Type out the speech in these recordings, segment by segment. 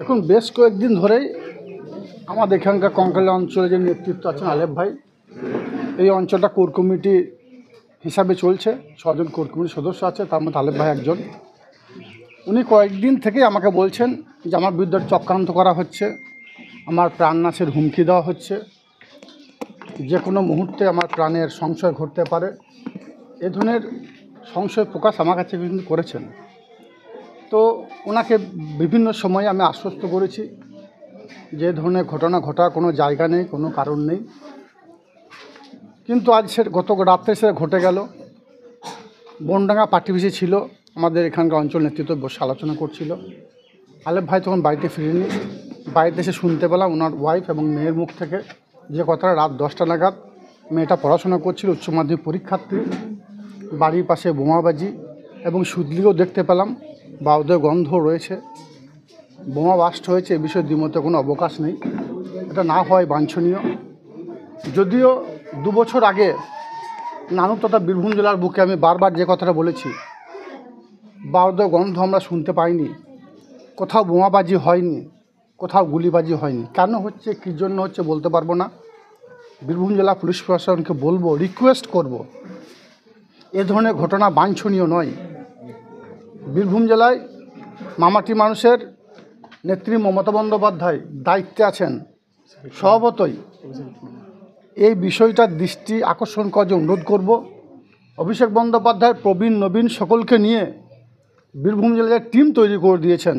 দেখুন, বেশ কয়েকদিন ধরেই আমাদের এখানকার কঙ্কালী অঞ্চলে যে নেতৃত্ব আছেন আলেপ ভাই, এই অঞ্চলটা কোর কমিটি হিসাবে চলছে। 6 জন কোর কমিটির সদস্য আছে, তার মধ্যে আলেপ ভাই একজন। উনি কয়েকদিন থেকেই আমাকে বলছেন যে আমার বিরুদ্ধে চক্রান্ত করা হচ্ছে, আমার প্রাণনাশের হুমকি দেওয়া হচ্ছে, যে কোনো মুহূর্তে আমার প্রাণের সংশয় ঘটতে পারে। এ ধরনের সংশয় প্রকাশ আমার কাছে কিন্তু করেছেন। তো ওনাকে বিভিন্ন সময়ে আমি আশ্বস্ত করেছি যে ধরনের ঘটনা ঘটার কোনো জায়গা নেই, কোনো কারণ নেই। কিন্তু আজ গত রাত্রে সেটা ঘটে গেল। বনডাঙ্গা পার্টি অফিসে ছিল, আমাদের এখানকার অঞ্চল নেতৃত্ব বসে আলোচনা করছিল। আলেপ ভাই তখন বাড়িতে ফিরেনি। বাড়িতে এসে শুনতে পেলাম ওনার ওয়াইফ এবং মেয়ের মুখ থেকে যে কথাটা, রাত 10টা নাগাদ মেয়েটা পড়াশোনা করছিল, উচ্চ মাধ্যমিক পরীক্ষার্থী, বাড়ির পাশে বোমাবাজি এবং সুদলিও দেখতে পেলাম, বাউদের গন্ধ রয়েছে, বোমা বাস্ট হয়েছে। এ বিষয়ে দ্বিমতে কোনো অবকাশ নেই, এটা না হয় বাঞ্ছনীয়। যদিও 2 বছর আগে নানুর তথা বীরভূম জেলার বুকে আমি বারবার যে কথাটা বলেছি, বাউদের গন্ধ আমরা শুনতে পাইনি, কোথাও বোমাবাজি হয়নি, কোথাও গুলিবাজি হয়নি। কেন হচ্ছে, কী জন্য হচ্ছে বলতে পারবো না। বীরভূম জেলা পুলিশ প্রশাসনকে বলবো, রিকোয়েস্ট করব, এ ধরনের ঘটনা বাঞ্ছনীয় নয়। বীরভূম জেলায় মামাটি মানুষের নেত্রী মমতা বন্দ্যোপাধ্যায় দায়িত্বে আছেন, স্বভাবতই এই বিষয়টার দৃষ্টি আকর্ষণ করার জন্য অনুরোধ করব। অভিষেক বন্দ্যোপাধ্যায়, প্রবীণ নবীন সকলকে নিয়ে বীরভূম জেলায় টিম তৈরি করে দিয়েছেন।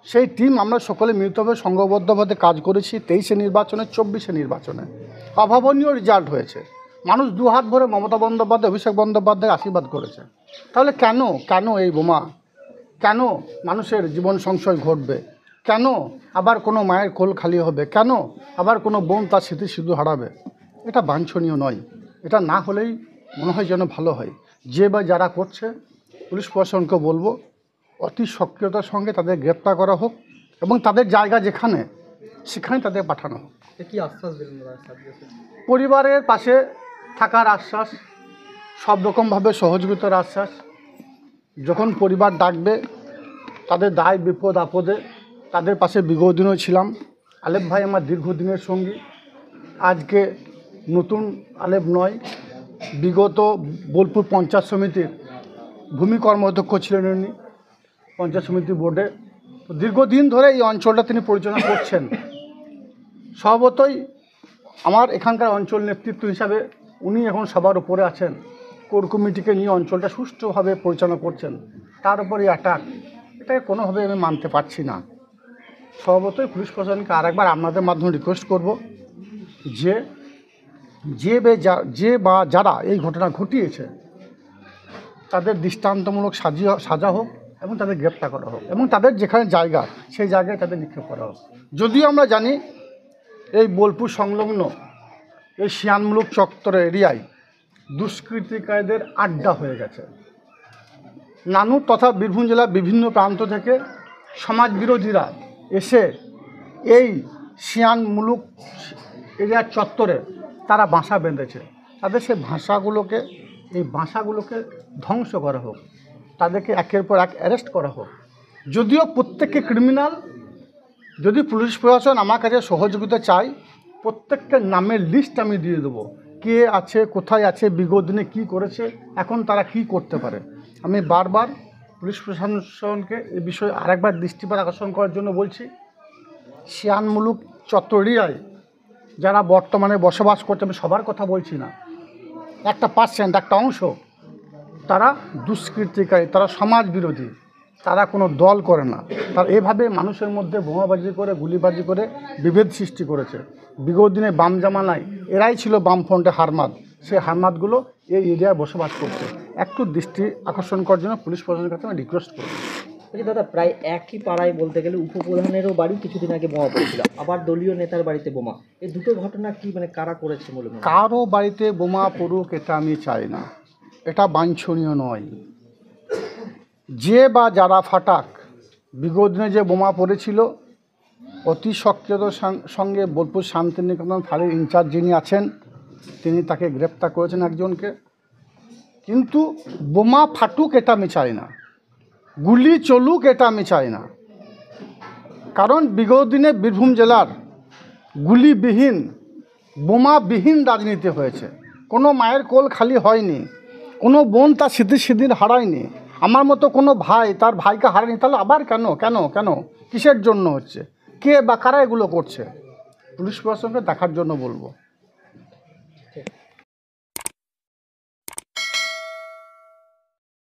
সেই টিম আমরা সকলে মিলিতভাবে সংঘবদ্ধভাবে কাজ করেছি। 23-এ নির্বাচনে, 24-এ নির্বাচনে অভাবনীয় রেজাল্ট হয়েছে। মানুষ 2 হাত ভরে মমতা বন্দ্যোপাধ্যায়, অভিষেক বন্দ্যোপাধ্যায় আশীর্বাদ করেছে। তাহলে কেন এই বোমা? কেন মানুষের জীবন সংশয় ঘটবে? কেন আবার কোনো মায়ের কোল খালি হবে? কেন আবার কোনো বোন তার স্মৃতি শুধু হারাবে? এটা বাঞ্ছনীয় নয়। এটা না হলেই মনে হয় যেন ভালো হয়। যে বা যারা করছে, পুলিশ প্রশাসনকে বলবো অতি সক্রিয়তার সঙ্গে তাদের গ্রেপ্তার করা হোক এবং তাদের জায়গা যেখানে, সেখানে তাদের পাঠানো হোক। কি আশ্বাস দিলেন? পরিবারের পাশে থাকার আশ্বাস, সব রকমভাবে সহযোগিতার আশ্বাস। যখন পরিবার ডাকবে, তাদের দায় বিপদ আপদে তাদের পাশে বিগত দিনও ছিলাম। আলেপ ভাই আমার দীর্ঘদিনের সঙ্গী, আজকে নতুন আলেপ নয়। বিগত বোলপুর পঞ্চায়েত সমিতির ভূমি কর্মাধ্যক্ষ ছিলেন উনি, পঞ্চায়েত সমিতি বোর্ডে। তো দীর্ঘদিন ধরে এই অঞ্চলটা তিনি পরিচালনা করছেন। স্বভাবতই আমার এখানকার অঞ্চল নেতৃত্ব হিসাবে উনি এখন সবার উপরে আছেন। কোর কমিটিকে নিয়ে অঞ্চলটা সুষ্ঠুভাবে পরিচালনা করছেন, তার উপরে অ্যাটাক, এটাকে কোনোভাবে আমি মানতে পারছি না। স্বভাবতই পুলিশ প্রশাসনকে আরেকবার আপনাদের মাধ্যমে রিকোয়েস্ট করব যে বা যারা এই ঘটনা ঘটিয়েছে, তাদের দৃষ্টান্তমূলক সাজা হোক এবং তাদের গ্রেপ্তার করা হোক এবং তাদের যেখানে জায়গা, সেই জায়গায় তাদের নিক্ষেপ করা হোক। যদিও আমরা জানি এই বোলপুর সংলগ্ন এই শিয়ানমূলক চত্বর এরিয়ায় দুষ্কৃতিকারীদের আড্ডা হয়ে গেছে। নানুর তথা বীরভূম জেলার বিভিন্ন প্রান্ত থেকে সমাজ বিরোধীরা এসে এই শিয়ানমূলক এরিয়ার চত্বরে তারা বাসা বেঁধেছে। তাদের সেই বাসাগুলোকে ধ্বংস করা হোক, তাদেরকে একের পর এক অ্যারেস্ট করা হোক। যদিও প্রত্যেককে ক্রিমিনাল, যদি পুলিশ প্রশাসন আমার কাছে সহযোগিতা চাই, প্রত্যেকটা নামের লিস্ট আমি দিয়ে দেবো, কে আছে, কোথায় আছে, বিগত দিনে কী করেছে, এখন তারা কী করতে পারে। আমি বারবার পুলিশ প্রশাসনকে এ বিষয়ে আরেকবার দৃষ্টিপাত আকর্ষণ করার জন্য বলছি। শিয়ানমূলক চত্বরিয়ায় যারা বর্তমানে বসবাস করছে, আমি সবার কথা বলছি না, একটা অংশ, তারা দুষ্কৃতিকারী, তারা সমাজ বিরোধী, তারা কোনো দল করে না। তারা এভাবে মানুষের মধ্যে বোমাবাজি করে, গুলিবাজি করে বিভেদ সৃষ্টি করেছে। বিগত দিনে বাম জামানায় এরাই ছিল বামফ্রন্টে হারমাদ, সেই হারমাদগুলো এই এরিয়ায় বসবাস করছে। একটু দৃষ্টি আকর্ষণ করার জন্য পুলিশ প্রশাসনের কাছে আমি রিকোয়েস্ট করব। দাদা, প্রায় একই পাড়ায় বলতে গেলে উপপ্রধানেরও বাড়ি কিছুদিন আগে বোমা পড়েছিল, আবার দলীয় নেতার বাড়িতে বোমা। এই দুটো ঘটনা কি কারা করেছে বলে? কারো বাড়িতে বোমা পড়ুক এটা আমি চাই না, এটা বাঞ্ছনীয় নয়। যে বা যারা ফাটাক, বিগত দিনে যে বোমা পড়েছিল, অতি সক্রিয়তার সঙ্গে বোলপুর শান্তিনিকেতন ফাঁড়ির ইনচার্জ যিনি আছেন, তিনি তাকে গ্রেপ্তার করেছেন একজনকে। কিন্তু বোমা ফাটুক এটা আমি চাই না, গুলি চলুক এটা আমি চাই না। কারণ বিগত দিনে বীরভূম জেলার গুলিবিহীন বোমাবিহীন রাজনীতি হয়েছে। কোনো মায়ের কোল খালি হয়নি, কোনো বোন তার স্মৃতির হারায়নি, আমার মতো কোনো ভাই তার ভাইকে হারায়নি। তাহলে আবার কেন কেন কেন কিসের জন্য হচ্ছে? কে বা কারা এগুলো করছে? পুলিশ প্রশাসনকে দেখার জন্য বলবো। ঠিক।